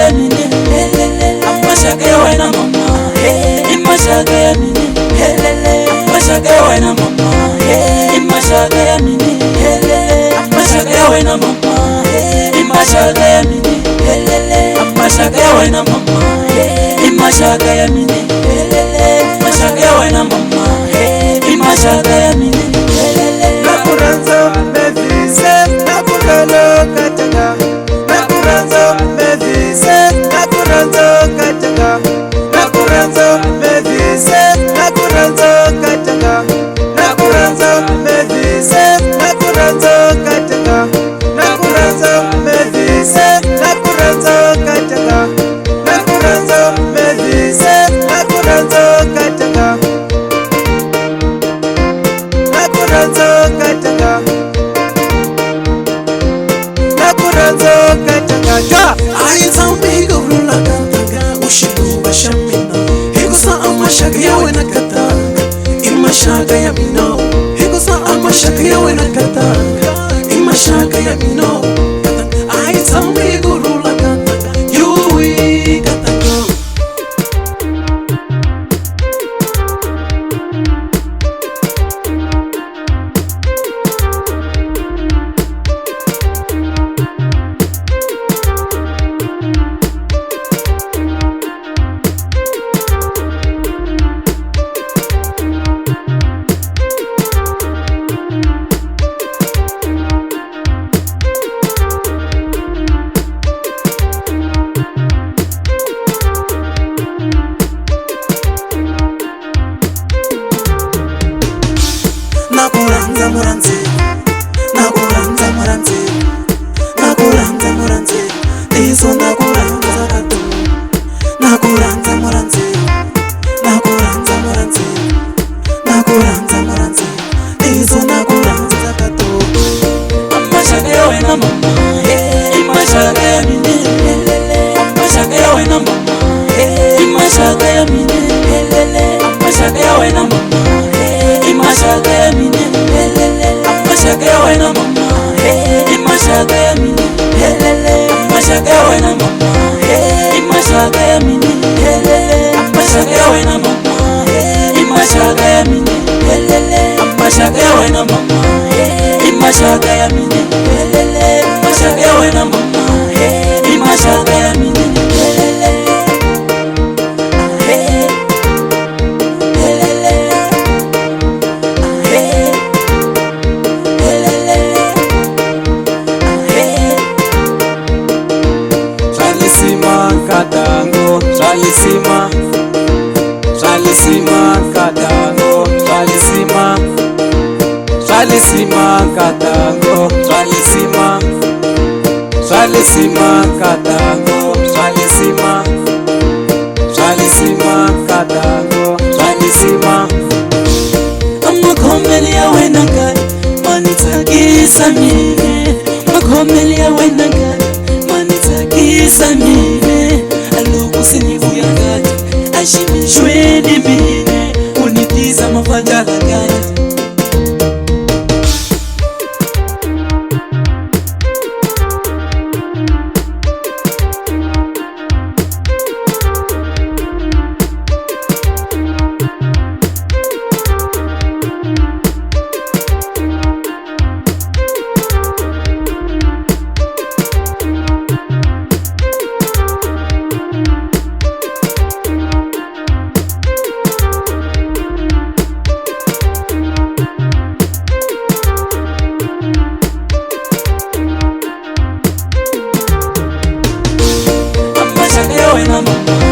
ya mine amashaka ya wena mama imashaka ya mine amashaka ya wena mama imashaka ya mine amashaka ya wena mama imashaka ya mine amashaka ya wena mama imashaka ya mine amashaka ya wena mama imashaka ya mine nakuranza mevise nakuralo katanga nakuranza mevise nakuranza katanga nakuranza mevise nakuranza katanga nakuranza mevise nakuranza katanga nakuranza mevise nakuranza katanga nakuranza mevise nakuranza katanga nakuranza katanga nakuranza katanga ayizambi gurula katanga ushidu bashamina higusa amashaka yawe nakatanga imashaka ya mino higusa amashaka yawe nakatanga imashaka ya mino ayizambi gurula katanga yuwi katanga nakuranza muranze nakuranza muranze nakuranza muranze izo nakuranza gato nakuranza muranze nakuranza muranze nakuranza muranze izo nakuranza gato amashaka ya wena mama imashaka ya mine amashaka ya wena mama imashaka ya mine amashaka ya wena mama imashaka ya mine amashaka ya wena mama imashaka ya mine amashaka ya wena mama imashaka ya mine amashaka ya wena mama imashaka ya mine amashaka ya wena mama imashaka ya mine amashaka ya wena mama imashaka ya mine Shalisima katango shalisima shalisima katango shalisima shalisima katango shalisima shalisima katango shalisima shalisima katango shalisima amakomeli ya wena ngani manitakisa mine makomeli ya wena ngani manitakisa mine aluku sinivuya ngati ashimishweni mine unitiza mafajala ngati amashaka ya wena mama